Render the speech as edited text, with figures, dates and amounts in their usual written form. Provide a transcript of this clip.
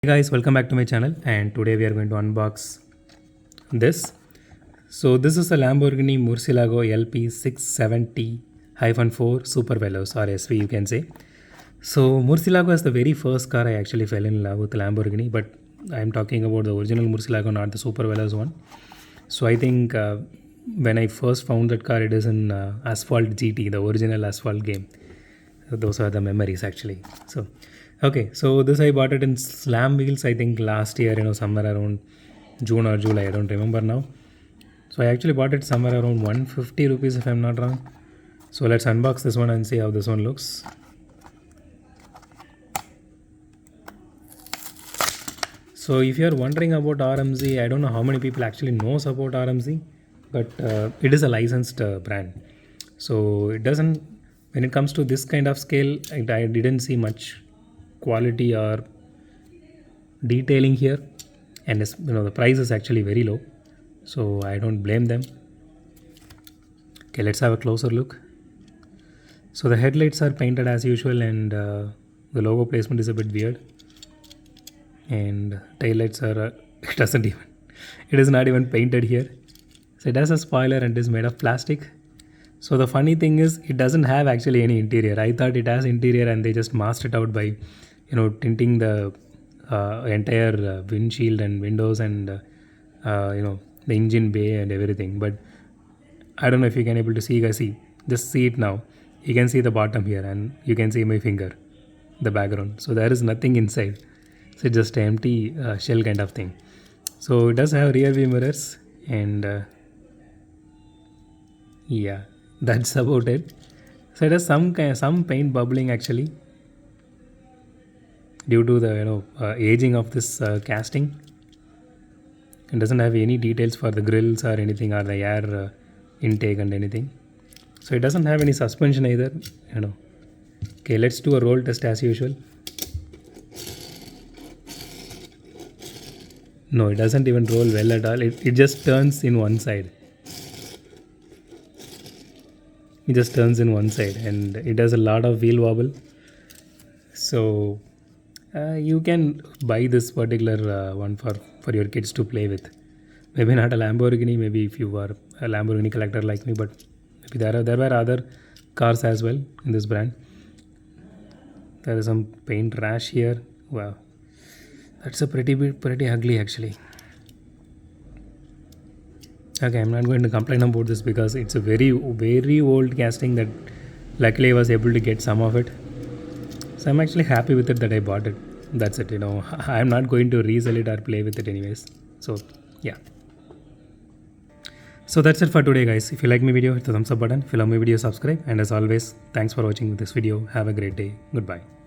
Hey guys, welcome back to my channel, and today we are going to unbox this. So this is a Lamborghini Murcielago LP 670-4 Super Veloz, or SV you can say. So Murcielago is the very first car I actually fell in love with Lamborghini, but I am talking about the original Murcielago, not the Super Veloz one. So I think when I first found that car, it is in Asphalt GT, the original Asphalt game. So those are the memories actually. So okay, so this I bought it in Slam Wheels, I think last year, somewhere around June or July, I don't remember now. So I actually bought it somewhere around 150 rupees if I'm not wrong. So let's unbox this one and see how this one looks. So if you're wondering about RMZ, I don't know how many people actually knows about RMZ, but it is a licensed brand. So it doesn't, when it comes to this kind of scale, I didn't see much quality or detailing here, and the price is actually very low, so I don't blame them. Okay, let's have a closer look. So the headlights are painted as usual, and the logo placement is a bit weird, and taillights are it is not even painted here. So it has a spoiler and is made of plastic. So the funny thing is, it doesn't have actually any interior. I thought it has interior and they just masked it out by tinting the entire windshield and windows and the engine bay and everything. But I don't know if you can able to see. You guys just see it now. You can see the bottom here, and you can see my finger, the background. So there is nothing inside. So it's just an empty shell kind of thing. So it does have rear view mirrors, and yeah, that's about it. So it has some paint bubbling actually, due to the aging of this casting. It doesn't have any details for the grills or anything, or the air intake and anything. So it doesn't have any suspension either. Okay, let's do a roll test as usual. No, it doesn't even roll well at all. It just turns in one side. It just turns in one side, and it has a lot of wheel wobble. So you can buy this particular one for your kids to play with. Maybe not a Lamborghini, maybe if you are a Lamborghini collector like me, but maybe there were other cars as well in this brand. There is some paint rash here. Wow, that's a pretty ugly actually. Okay, I'm not going to complain about this because it's a very old casting that luckily I was able to get some of it. So I'm actually happy with it that I bought it. That's it. I'm not going to resell it or play with it anyways. So yeah. So that's it for today, guys. If you like my video, hit the thumbs up button. If you love my video, subscribe. And as always, thanks for watching this video. Have a great day. Goodbye.